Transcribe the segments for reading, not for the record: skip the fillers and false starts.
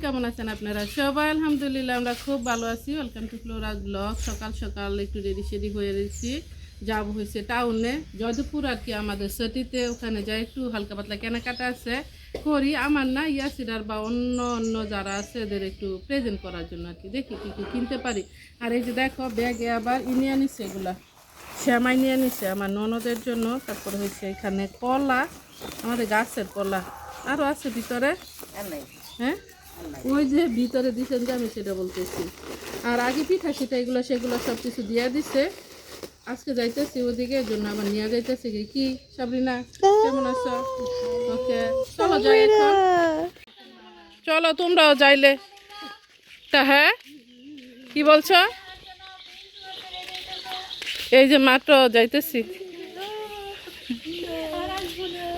কেমন আছেন আপনারা সবাই? আলহামদুলিল্লাহ আমরা খুব ভালো আছি। Welcome to Flora's blog. সকাল সকাল একটু রেডি হয়ে রয়েছি, যাব হয়েছে টাউনে জয়দেবপুর আর কি, আমাদের সিটিতে। ওখানে যাই একটু হালকা পাতলা কেনাকাটা আছে করি, আমার না ইয়াসিরার বা অন্য অন্য যারা আছে এদের একটু প্রেজেন্ট করার জন্য আর কি, দেখি কী কী কিনতে পারি। আর এই যে দেখো ব্যাগে আবার নিয়ে নিচ্ছে এগুলা, শ্যামাই নিয়ে নিচ্ছে আমার ননদের জন্য। তারপরে হয়েছে এখানে কলা, আমাদের গাছের কলা আরও আছে ভিতরে। হ্যাঁ ওই যে ভিতরে দিচ্ছেন যে আমি সেটা বলতেছি। আর আগে পিঠা সিঠা এগুলো সেগুলো সব কিছু দিয়ে দিচ্ছে। আজকে যাইতেছি ওদিকে, এর জন্য আবার নিয়ে যাইতেছি। কি সাবরিনা কেমন আছো? ওকে চলো যাই এখন, চলো তোমরাও যাইলে তা। হ্যাঁ কি বলছো? এই যে মাত্র যাইতেছি।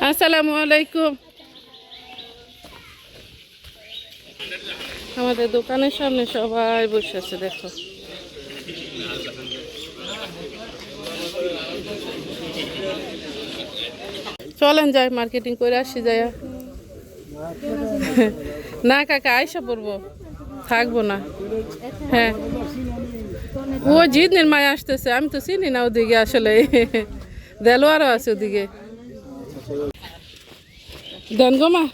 আসসালামু আলাইকুম। আমাদের দোকানের সামনে সবাই বসে আছে, দেখো। চলেন যাই মার্কেটিং করে আসি যাই। না কাকা আইসা পড়বো, থাকবো না। হ্যাঁ ও জিদনির মায় আসতেছে, আমি তো চিনি না ওদিকে, আসলে দেলোয়ারও আছে ওদিকে। দেন গো মা,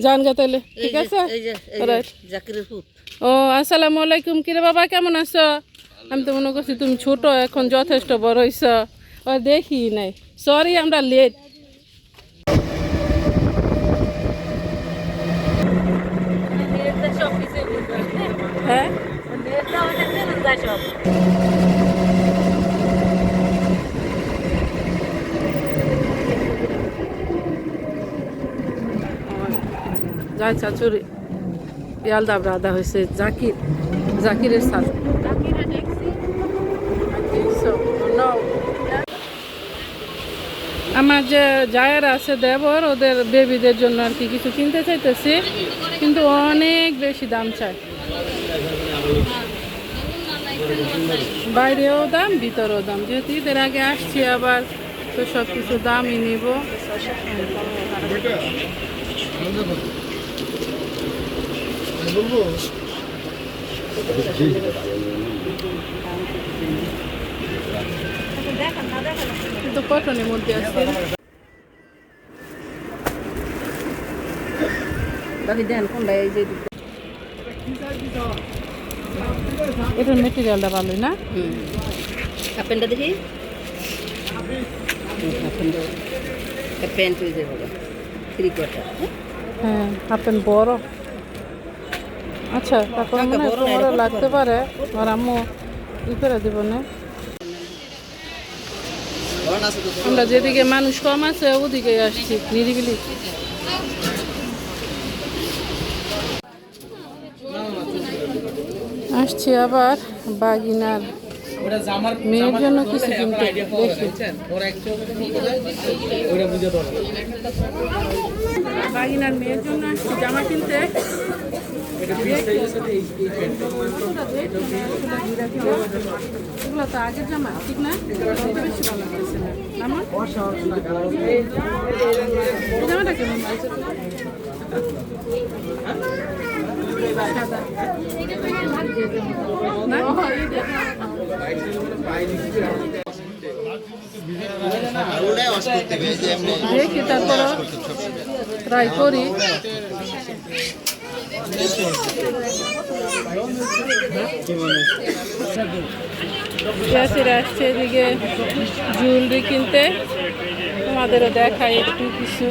যান গা তাইলে, ঠিক আছে। ও আসসালামু আলাইকুম। কিরে বাবা কেমন আছো? আমি তো মনে করছি তুমি ছোট, এখন যথেষ্ট বড় হইছ। ও দেখি নাই, সরি আমরা লেট। হ্যাঁ যাই চাচুর ইয়ালদা ব্রাদা হয়েছে জাকিরের সাথে। আমার যে জায়ের আছে দেবর, ওদের বেবিদের জন্য আর কি কিছু কিনতে চাইতেছি, কিন্তু অনেক বেশি দাম চাই। বাইরেও দাম ভিতরেও দাম, যেহেতু ঈদের আগে আসছি আবার, তো সব কিছু দামই নিব। কিন্তু কটনের মধ্যে আছে। দেন কোনটা? এই যে এটার মেটেরিয়ালটা ভালোই না? হাফ প্যান্টটা দেখি। প্যান্ট হয়ে যাবে থ্রি কোয়ার্টার। হ্যাঁ হাফ প্যান্ট বড়। আচ্ছা তারপরে বড় লাগতে পারে, আর আম্মু ই করে দেব না। আমরা যেদিকে মানুষ কম আছে ওদিকে আসছি নিরিবিলি। আসছি আবার বাগিনার মেয়ের জন্য কিছু কিনতে। বাগিনার মেয়ের জন্য আসছি জামা কিনতে। এগুলো তো আগের জামা, ঠিক না? বেশি ভালো লাগতেছে না আমার জামাটা। কেমন লাগছে? সাদা দেখি তারপর ট্রাই করি। আসছে এদিকে জুয়েলারি কিনতে, তোমাদেরও দেখাই একটু কিছু।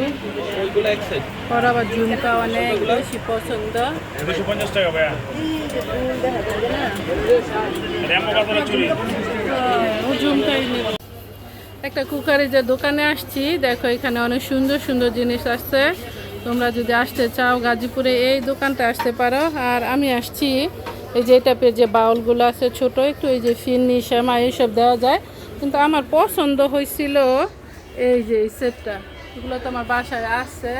ওর আবার ঝুমকা অনেক বেশি পছন্দ। ঝুমকাই নেব। একটা কুকারে যে দোকানে আসছি, দেখো এখানে অনেক সুন্দর সুন্দর জিনিস আসছে। তোমরা যদি আসতে চাও গাজীপুরে এই দোকানটা আসতে পারো। আর আমি আসছি এই যে টাইপের যে বাউলগুলো আছে ছোট একটু, এই যে ফিরনি শ্যামা এইসব দেওয়া যায়। কিন্তু আমার পছন্দ হয়েছিল এই যে এই সেটটা, এগুলো তো আমার বাসায় আছে,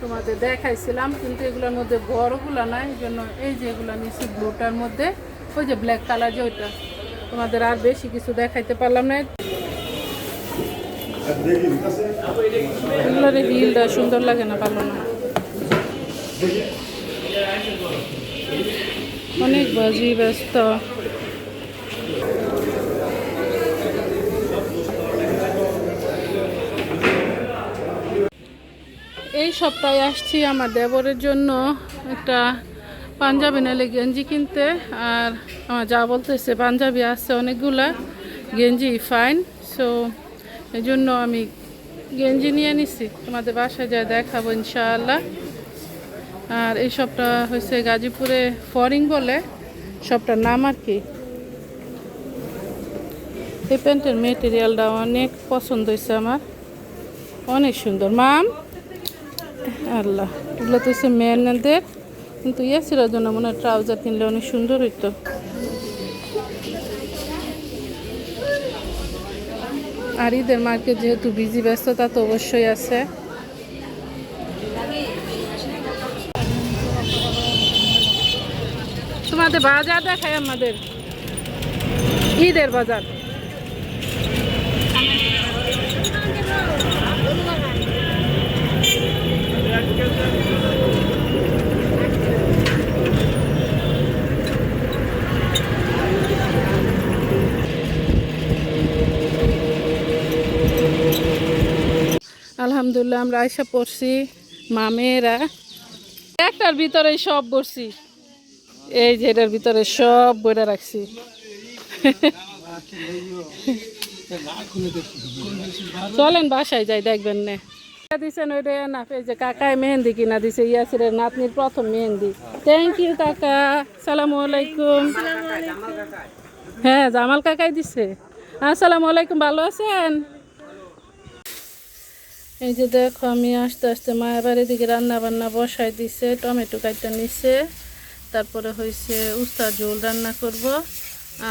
তোমাদের দেখাইছিলাম। কিন্তু এগুলোর মধ্যে বড়গুলো নাই, এই জন্য এই যে এগুলো নিচ্ছি ব্লুটার মধ্যে, ওই যে ব্ল্যাক কালার যে ওইটা। তোমাদের আর বেশি কিছু দেখাইতে পারলাম না। এগুলোর হিলটা সুন্দর লাগে না, ভালো না। অনেক বাজি ব্যস্ত। এই সপ্তাহে আসছি আমার দেবরের জন্য একটা পাঞ্জাবি নালে গেঞ্জি কিনতে। আর আমার যা বলতেছে পাঞ্জাবি আছে অনেকগুলা, গেঞ্জি ফাইন। সো এই জন্য আমি গেঞ্জি নিয়ে নিছি, তোমাদের বাসায় যা দেখাবো ইনশাআল্লাহ। আর এই শপটা হচ্ছে গাজীপুরে ফরিং বলে শপটার নাম আর কি। এই প্যান্টের মেটেরিয়ালটা অনেক পছন্দ হয়েছে আমার, অনেক সুন্দর। মাম আল্লাহ, এগুলো তো হচ্ছে মেয়েদের, কিন্তু ইয়াসিরার জন্য মনে হয় ট্রাউজার কিনলে অনেক সুন্দর হইতো। আর ঈদের মার্কেট যেহেতু বিজি, ব্যস্ততা তো অবশ্যই আছে। তোমাদের বাজার দেখায়, আমাদের ঈদের বাজার। আলহামদুলিল্লাহ আমরা আয়সা পড়ছি, মামেরা একটার ভিতরে সব বসছি। এই যে এটার ভিতরে সব বইটা রাখছি। চলেন বাসায় যাই, দেখবেন না দিছেন ওইটা না। এই যে কাকায় মেহেন্দি কিনা দিছে, ইয়াসিরের নাতনির প্রথম মেহেন্দি। থ্যাংক ইউ কাকা, সালামু আলাইকুম। হ্যাঁ জামাল কাকাই দিছে। আসসালামু আলাইকুম, ভালো আছেন? এই যে দেখো আমি আস্তে আস্তে মায়ের বাড়ির দিকে রান্না বান্না বসাই দিছে, টমেটো কাটটা নিছে, তারপরে হয়েছে উস্তা ঝোল রান্না করব।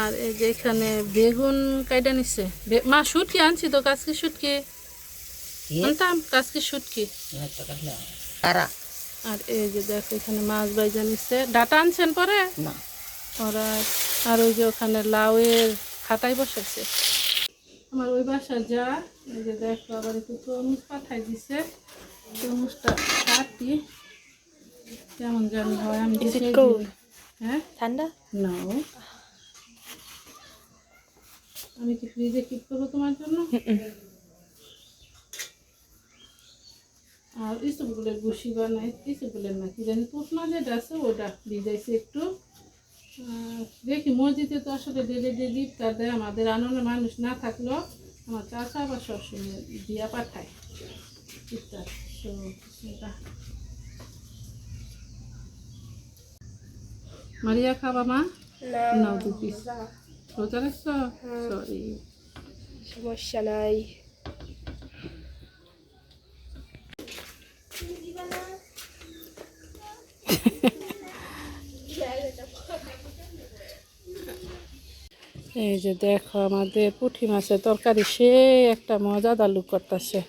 আর এই যে এখানে বেগুন কাইটা নিছে। মা শুটকি আনছি তো, কাজকি শুটকি আনতাম, কাজকি শুটকি। আর এই যে দেখো এখানে মাছ ভাইজা নিছে। ডাটা আনছেন পরে ওরা। আর ওই যে ওখানে লাউয়ের খাটাই বসাইছে আমার ওই বাসা যা। এই যে দেখো আবার একটু তরমুজ পাঠাই দিছে, তরমুজটা কাটি কেমন জানি হয়। আমি হ্যাঁ ঠান্ডা নাও, আমি কি ফ্রিজে কিপ করবো তোমার জন্য? আর ইসবগুলের বসি বানাই, ইসবগুলের না কি জানি পুষমা যেটা আছে ওটা ভিজাইছি একটু। দেখি মসজিদে তো আসলে ডেলি ডেলি ইফতার দেয়, আমাদের আনন্দের মানুষ না থাকলেও আমার চাচা আবার সবসময় দিয়া পাঠায় ইফতার। তো এটা মারিয়া খাবা মা? নাও 2 পিস। রোজা রাখছো? সরি, সমস্যা নাই। এই যে দেখো আমাদের পুঁটি মাছের তরকারি, সে একটা মজাদার লুক করতেছে।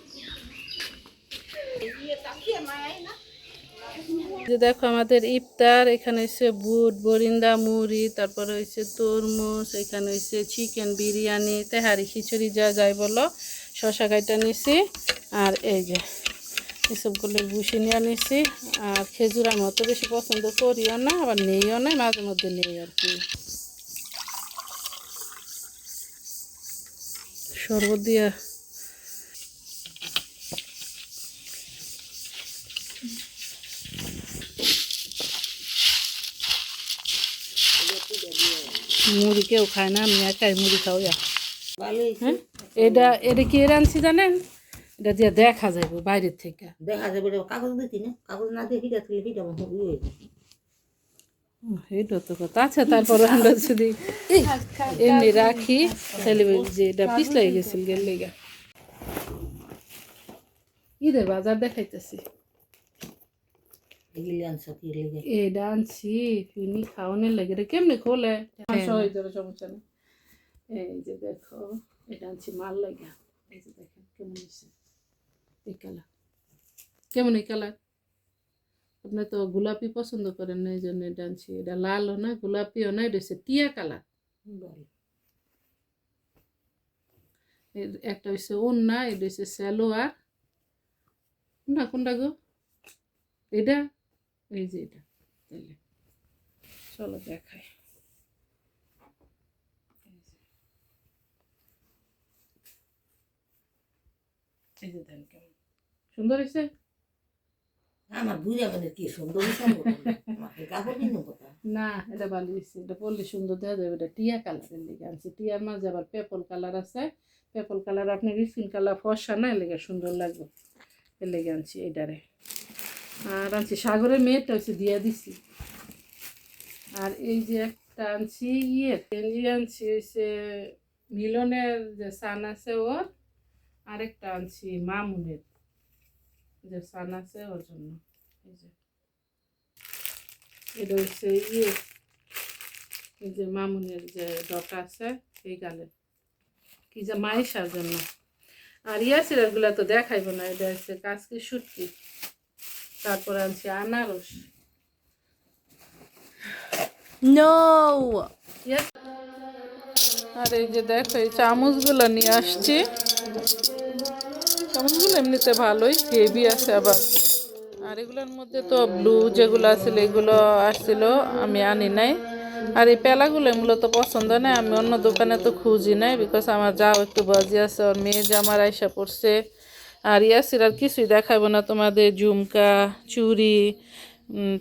যে দেখো আমাদের ইফতার, এখানে হচ্ছে বুট, বরিন্দা, মুড়ি, তারপরে হচ্ছে তরমুজ, এখানে হচ্ছে চিকেন বিরিয়ানি, তেহারি, খিচুড়ি যা যাই বলো, শশা কাইটা নিছি। আর এই যে এসবগুলোর ভুসি নিয়ে নিছি। আর খেজুর আমি অত বেশি পছন্দ করিও না, আবার নেইও না, মাঝে মধ্যে নেই আর কি। শরবত দিয়া মুড়ি কেউ খায় না, আমি একাই মুড়ি খাও। হ্যাঁ এটা এটা কি রাঁধছি জানেন? এটা দিয়ে দেখা যাবে বাইরের থেকে, দেখা যাবে কাগজ দিতি না, কাগজ না দিয়ে হিটা তুলে হিটা এটা তো কথা আছে। তারপরে আমরা যদি এমনি রাখি তাহলে যে এটা পিছলাই গেছিল গেল লেগা। ঈদের বাজার দেখাইতেছি, এটা আনছি ফিনি খাওয়ানোর লেগে। এটা কেমনি খোলে? সমস্যা নেই। এই যে দেখো এটা আনছি মাল লাগা। এই যে দেখেন কেমন হয়েছে এই কালার, কেমন এই কালার? আপনি তো গোলাপি পছন্দ করেন না, এই জন্য এটা আনছি। এটা লালও না গোলাপিও না, এটা হচ্ছে টিয়া কালার। একটা হচ্ছে ওন্না, এটা হচ্ছে সালোয়ার। কোনটা কোনটা গো? এটা এই যে এটা চলো দেখাই। এই যে দেন কেমন সুন্দর হয়েছে। আমার বুড়া মানে কি সুন্দর আমাকে কাপড় কিনবো কোথায়? না এটা ভালো হয়েছে, এটা পরলে সুন্দর দেখা যাবে। এটা টিয়া কালারের লেগে আনছি, টিয়ার মাঝে আবার পেপল কালার আছে। পেপল কালার আপনার স্কিন কালার ফর্সা না, এর লেগে সুন্দর লাগবে, এর লেগে আনছি এইটারে। আর আনছি সাগরের মেয়েটা হচ্ছে দিয়ে দিছি। আর এই যে একটা আনছি গেঞ্জি আনছি হচ্ছে মিলনের যে সান আছে ওর, আরেকটা আনছি মামুনের যে সান আছে ওর জন্য। এই যে এটা হচ্ছে এই যে মামুনের যে ডটা আছে এই গালের কি যে মাইশার জন্য। আর ইয়াসিরাগুলা তো দেখাইব না, এটা হচ্ছে কাজকি শুটকি। তারপরে আনছি আনারস। আর এই যে দেখো এই চামচগুলো নিয়ে আসছি। চামচগুলো এমনিতে ভালোই, হেভি আছে আবার। আর এগুলোর মধ্যে তো ব্লু যেগুলো আছিল এগুলো আসছিল, আমি আনি নাই। আর এই পেলাগুলো মূলত পছন্দ নেই, আমি অন্য দোকানে তো খুঁজি নাই, বিকজ আমার যাও একটু বাজি আছে, ওর মেয়ে জামার আইসা পড়ছে। আর ইয়াসির আর কিছুই দেখাবো না তোমাদের, ঝুমকা চুড়ি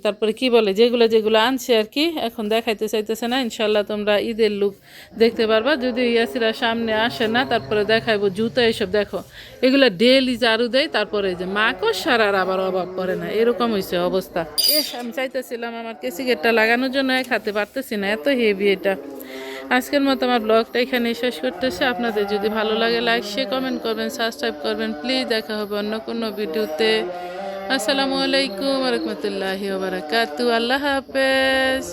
তারপরে কি বলে যেগুলো যেগুলো আনছে আর কি, এখন দেখাইতে চাইতেছে না। ইনশাল্লাহ তোমরা ঈদের লুক দেখতে পারবা, যদি ইয়াসিরা সামনে আসে না। তারপরে দেখাইবো জুতো, এইসব দেখো এগুলো ডেলি ঝাড়ু দেয়, তারপরে যে মাকড় সারার আবার অভাব পড়ে না, এরকম হয়েছে অবস্থা। আমি চাইতেছিলাম আমার কেসিগেটটা লাগানোর জন্য, খাতে পারতেছি না, এত হেভি এটা। আজকের মতো আমার ব্লগটা এখানেই শেষ করতেছে। আপনাদের যদি ভালো লাগে লাইক শেয়ার কমেন্ট করবেন, সাবস্ক্রাইব করবেন প্লিজ। দেখা হবে অন্য কোনো ভিডিওতে। আসসালামু আলাইকুম ওয়া রাহমাতুল্লাহি ওয়া বারাকাতুহু। আল্লাহ হাফেজ।